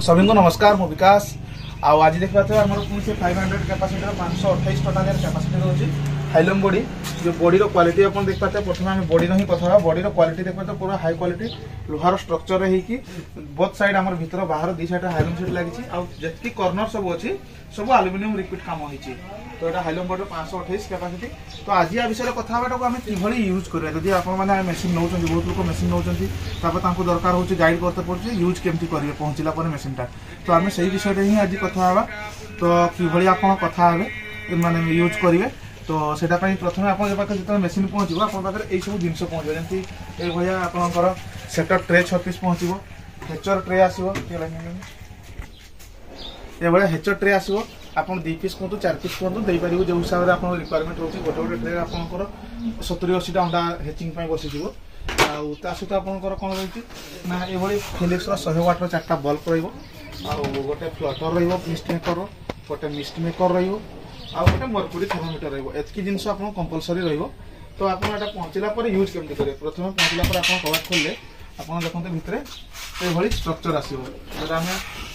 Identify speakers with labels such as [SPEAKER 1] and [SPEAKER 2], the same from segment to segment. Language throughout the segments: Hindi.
[SPEAKER 1] सभी को नमस्कार मु विकास आज देखा आम 500 कैपेसिटी 528 टोटाल कैपेसिटी रोचे हाइलम बॉडी जो बॉडी क्वालिटी आप देख पाते प्रथम आम बॉडी ही कथा बॉडी क्वालिटी देख पाते पूरा हाई क्वालिटी लोहार स्ट्रक्चर होगी बोथ साइड आम भर बाहर दी साइड हाइलम सीट लगी जी कर्नर सब अच्छी सब आलुमिनियम रिपीट कम होती तो यहाँ हाइलम बॉडी 528 कैपेसिटी तो आज या विषय कथा आम कि यूज करें जदि आप मेसीन नौ बहुत लोग मेसीन नौ दरकार हो गाइड करते पड़े यूज केमती करेंगे पहुँचला मेसीनटा तो आम से विषय ही आज कथा तो कि आप कथा माने यूज करेंगे तो सेटा प्रथम आप जो मेसीन पहुँचो आप सब जिन पहुँचे जमी आपंकर सेटर ट्रे 6 पीस पहुँचो हेचर ट्रे आसो ये हेचर ट्रे आसो आप 2 पीस कहतु 4 पीस कहतु देपर जो हिसाब से आप रिक्वायरमेंट रोचे गोटे गोटे ट्रे आपंकर 70-80 अंडा हेचिंग बसीज ता सहित आपंकर कौन रही ना ये फिलिप्स 100 वाट 4टा बल्ब रोटे फ्लटर मिस्ट मेकर गोटे मिस्ट मेकर रोटे मरकुरी थर्मोमीटर रही जिन आप कंपलसरी तो आप पहुँचला यूज केमती करेंगे प्रथम पहुँचला आप कबाट खोलिले आप देखते भितर ये स्ट्रक्चर आसो जो आम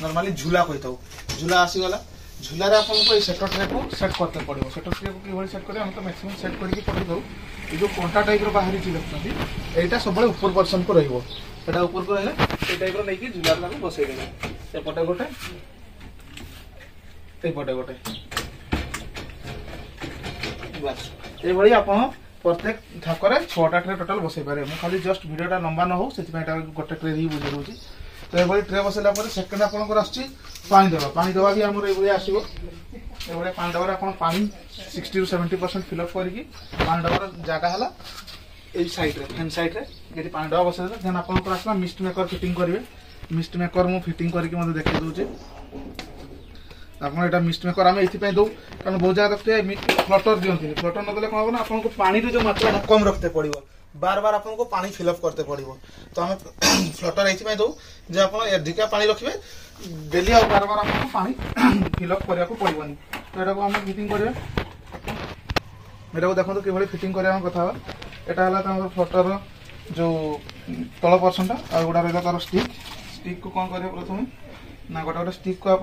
[SPEAKER 1] नॉर्मली झूला कही था झूला आसीगला झूलार आपको सेटर ट्रे को सेट करते पड़ो सेटर ट्रे को कि सेट करें तो मैक्सिमम सेट करके पकड़ दो ये जो कंटा टाइप बाहरी देखते यहाँ सब ऊपर पर्सन को रहा ऊपर को रहा ये टाइप नहीं झूलार बसईदे एपटे गोटे एपटे गोटे बस ये आप प्रत्येक थाकर 6टा ट्रे टोटाल बसई पारे मुझे खाली जस्ट वीडियोटा लंबा न हो से गोटे ट्रे ही बुझे दूसरी तो ये ट्रे बसैला सेकेंड आपंकर आनी देवा भी आम ये आसो ये पानी डबर आप पानी 60 to 70% फिलअप करके पानी डबर जगह है सैड्रे फैन सैड्रे ये पानी डबा बसई देन आपंकर आसला मिस्ट मेकर फिटिंग करेंगे मिस्ट मेकर मुझे फिटिंग करके देखा दूचे आप मिस्ट मेकर आम ये दौ कारण बहुत जगह देखते फ्लटर दिखती फ्लटर नदेले कौन हम आपको पानी जो मात्रा कम रखते पड़ो बार बार आपको पानी फिलअप करते पड़ो तो आम फ्लटर ये दौ जे आप अधिका पानी रखिए डेली आ बार बार आपको पानी फिलअप करने को पड़ोनी तो यहाँ आम फिटिंग करें यहाँ देखो कि फिटिंग करने कथा यहाँ है फ्लटर जो तल पर्सनटा आ गोटा रहा तार स्टिक को कौन करेंगे प्रथम ना गोटे गोटे स्टिक को आप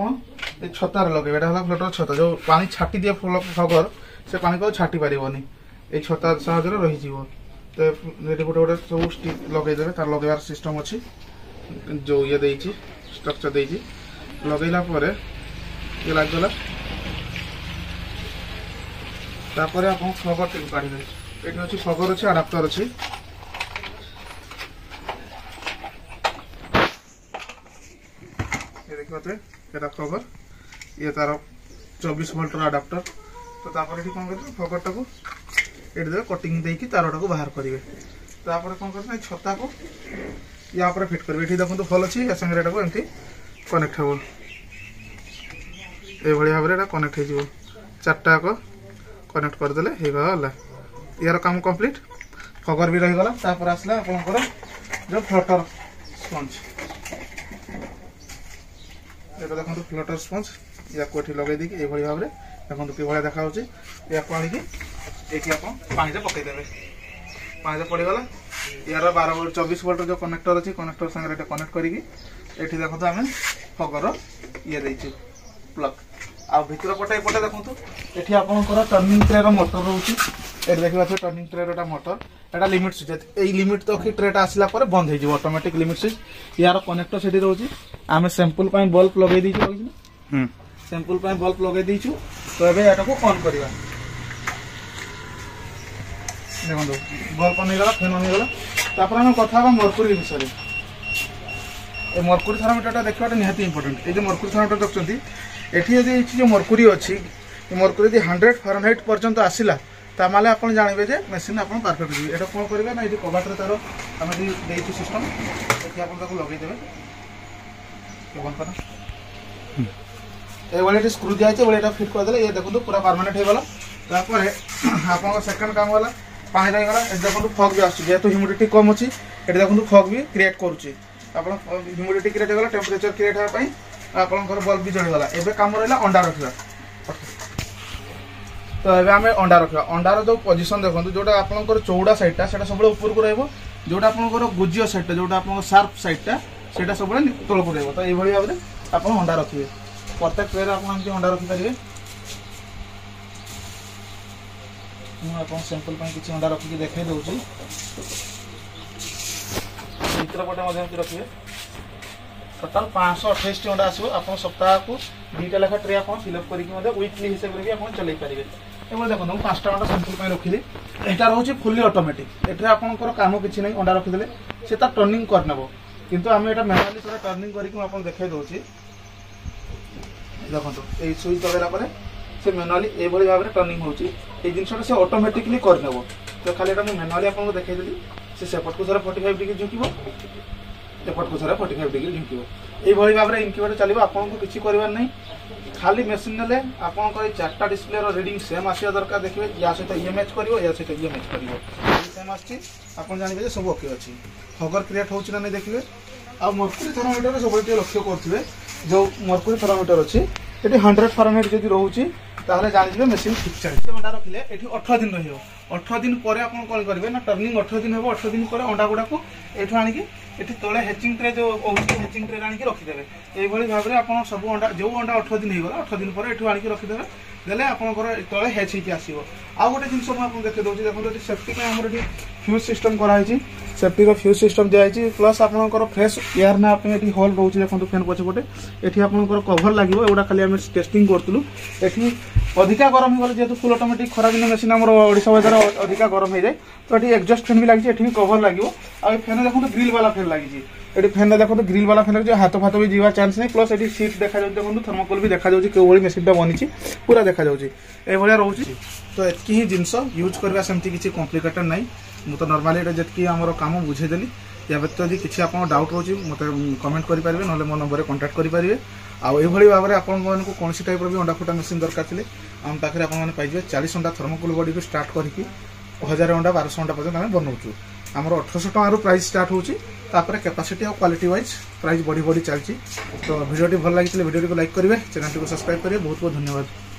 [SPEAKER 1] छतार लगे यहाँ फ्लटर छता जो पानी छाटी दिए फगर से पानी को छाटी पारनी ये छता साहय रही तो ये गोटे गोटे सब स्टिक लगेदे तार लगेबार सिस्टम अच्छी जो ये देती स्ट्रक्चर देती लगेला ये लगला तापर आप फगर टी काढ़ी ये अच्छी फगर अच्छी आडाप्टर अच्छी देखते खबर ये तार 24 वोल्ट आडाप्टर तो ये कौन कर फगरटा को ये दे कटिंग देकी तारटा को बाहर करेंगे तापर कौन कर छता को या फिट करेंगे ये देखो भल अच्छी या संगे एमती कनेक्ट हो भाव में कनेक्ट हो 4टा कनेक्ट करदे होगा यार काम कंप्लीट फगर भी रहीगला आसला आपंकर जो फ्लटर स्पंज ये देखो फ्लटर स्पंज या कोठी लगे दी ये भाव में देखो कि देखा या पानी पकईदे पानी पड़गला यार 12 वोल्ट 24 वोल्ट जो कनेक्टर अच्छी कनेक्टर संगे कनेक्ट करके ये देखो आम फगर ये देचु प्लग आ भर पटे पटे देखो ये आपंकर टर्निंग ट्रे मोटर रोचे ये देखा टर्निंग ट्रे मोटर यहाँ लिमिट स्विच ये लिमिट तक ट्रेटा आसला बंद हो ऑटोमेटिक लिमिट स्विच यार कनेक्टर से रोचे आम सैंपल बल्ब लगे दीचु सैंपल बल्ब लगे दीचु तो ये यहाँ को ऑन करवा देखो बल्ब ऑन होगा फैन ऑन होगा आम कथा मरकुरी विषय ये मरकुरी थर्मोमीटर देखा निहाती इंपोर्टेंट ये जो मरकुरी थर्मोमीटर देखते ये जो मरकुरी अच्छी मरकुरी यदि 100 फारेनहाइट पर्यंत आसला तामाले आप जानवे जे मेसीन आप परफेक्ट जी ये कौन करेंगे ना ये कबाटर तार आम देखु सिस्टम ये आप लगेदेवे ये स्क्रू दिखाई फिट करदे ये देखो पूरा परमानेंट होगा आप सेकेंड काम वाला पानी रहीगला देखो फग भी आसो जेहतु ह्यूमिडिटी कम अच्छी ये देखो फग भी क्रिएट करुच्ची आप ह्यूमिडिटी क्रिएट होगा टेम्परेचर क्रिएट होगापी आपंकर बल्ब भी जलीगला एवं कम रहा अंडा रखा तो ये आम अंडा रखा अंडार जो पोजिशन देखो जोटा आपंकर चौड़ा साइडटा से सब ऊपर को रोटा आपंकर गुजियो साइडटा जोटा आप सार्प साइडटा से सब तौक रहा तो ये भाव में आप अंडा रखिए प्रत्येक ट्रे आप अंडा रखिपारे मुझे सैंपल किसी अंडा रखिक देखा दूसरी चित्रपटे रखिए टोटाल 528 अंडा आसो आप सप्ताह को 2टा लेखा ट्रे आप फिलअप करके वीकली हिसाब से आप चल पारे। ये देखो 5टा अंडा सैंपल रखिली यहाँ रोचे फुली ऑटोमेटिक एटे आपंकर कम किसी ना अंडा रखिदे से टर्निंग करनेब किंतु आम यहाँ मैनुअली थोड़ा टर्निंग करके देखा दूसरी देखो ये सुइच दबाला से मैनुअली ये भाव में टर्निंग होची ये जिनसा से ऑटोमेटिकली करनेब तो खाली मुझे मैनुअली आपको देखी से सेपट को सारा 45 डिग्री झुंक एपट को सारा 45 डिग्री झुंक ये भाव में इनक्यूबेटर चलो आपको किसी करार नहीं खाली मेसीन ने आप 4टा डिस्प्ले रीडिंग सेम आसा दरकार देखिए या सहित ये मैच कर या सहित ये मैच कर सेम आप जानते सब ओके अच्छी हगर क्रिएट होना नहीं देखिए आ मर्कुरी थर्मोमीटर सब लक्ष्य करेंगे जो मर्कुरी थर्मोमीटर अच्छी ये 100 फारेनहाइट जब रोचे जानते मेसीन ठीक चलती अंडा रखिले ये 18 दिन रहा 18 दिन पर आप कौन करेंगे ना टर्निंग 18 दिन हम 18 दिन पर अंडा गुड़ा को ये आनिकी ये तले हेचिंग ट्रे जो हेचिंग ट्रे आनिकी रखिदेवे ये भाव में आप सब अंडा जो अंडा 18 दिन होगा 18 दिन पर ये आनिकी रखिदेवे देले आपंकर तले हेच होकर आसो आ गोटे जिन मुझे देखी दूसरी देखो सेफ्टी आम फ्यूज सिस्टम कराई सेफ्टी फ्यूज सिस्टम दिखाई प्लस आपंकर फ्रेश एयर ना हल रोचे देखो फैन पछपटे ये आपंकर कभर लगे एगुड़ा खाली आम टेस्टिंग करूँ ये अधिका गरम हो जेहतु फुल ऑटोमेटिक खरा दिन मेसीन आम ओडिशा बजार अधिका गरम हो जाए तो ये एग्जस्ट फैन भी लगी ये कभर लगे आ फैन देखो ग्रिल वाला फैन लगी ये फैन देखो ग्रिल वाला फैन लगे हाथ फाथ भी जीवा चांस नहीं प्लस ये सीट देखा देखो थर्मोकोल भी देखा कौन मेसीनटा बनी पूरा देखा ये रोचे तो एतकी ही जिनस यूज करवा सेमती किसी कॉम्प्लिकेटेड नहीं मुझे तो नॉर्मली जी आम कम बुझेदेली या व्यतीत यदि किसी आप डाउट रोचे मत कमेंट करेंगे ना मो नंबर कांटेक्ट करेंगे आई भाव में आपको कौन टाइप भी अंडा फुटा मेसीन दरकार थे आम पाखे आपजे 40 अंडा थर्मोकोल बॉडी को स्टार्ट करके 1000 अंडा 1200 अंडा पर्यटन आम बनाऊँ आमर 1800 टकर प्राइस स्टार्ट होची कैपेसिटी और क्वालिटी वाइज प्राइस बढ़ी बढ़ी चलती तो वीडियो भल लगी वीडियो को लाइक करेंगे चैनल को सब्सक्राइब करेंगे बहुत बहुत धन्यवाद।